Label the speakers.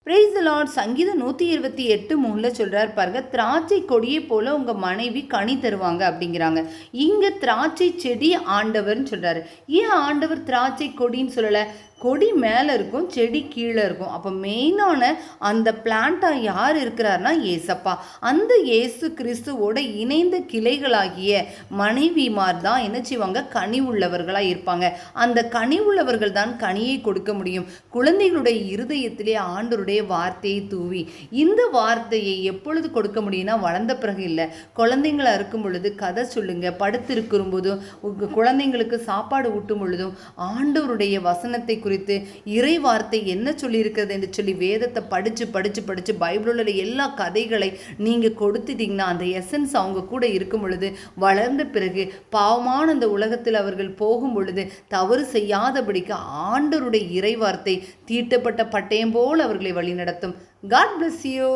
Speaker 1: Praise the Lord. சங்கீதம் 128:3 சொல்றார் பாருங்க, திராட்சை கொடியை போல உங்க மனைவி கனி தருவாங்க அப்படிங்கிறாங்க. இங்க திராட்சை செடி ஆண்டவர்னு சொல்றாரு. ஏன் ஆண்டவர் திராட்சை கொடின்னு சொல்லல? கொடி மேலே இருக்கும், செடி கீழே இருக்கும். அப்போ மெயினான அந்த பிளான்ட்டாக யார் இருக்கிறார்னா ஏசப்பா. அந்த ஏசு கிறிஸ்துவோட இணைந்த கிளைகளாகிய மனைவிமார் தான் என்ன செய்வாங்க? கனி உள்ளவர்களாக இருப்பாங்க. அந்த கனி உள்ளவர்கள் தான் கனியை கொடுக்க முடியும். குழந்தைகளுடைய இருதயத்திலே ஆண்டவருடைய வார்த்தையை தூவி, இந்த வார்த்தையை எப்பொழுது கொடுக்க முடியும்னா வளர்ந்த பிறகு இல்லை, குழந்தைங்களா இருக்கும் பொழுது கதை சொல்லுங்க, படுத்திருக்கும் போதும் குழந்தைங்களுக்கு சாப்பாடு ஊட்டும் பொழுதும் ஆண்டவருடைய வசனத்தை குறித்து இறை வார்த்தை என்ன சொல்லியிருக்கிறது என்று சொல்லி வேதத்தை படித்து படித்து படித்து பைபிளில் எல்லா கதைகளை நீங்கள் கொடுத்துட்டீங்கன்னா அந்த எசன்ஸ் அவங்க கூட இருக்கும் பொழுது வளர்ந்த பிறகு பாவமான அந்த உலகத்தில் அவர்கள் போகும் பொழுது தவறு செய்யாதபடிக்கு ஆண்டவருடைய இறை வார்த்தை தீட்டப்பட்ட பட்டயம் போல் அவர்களை வழிநடத்தும். God bless you.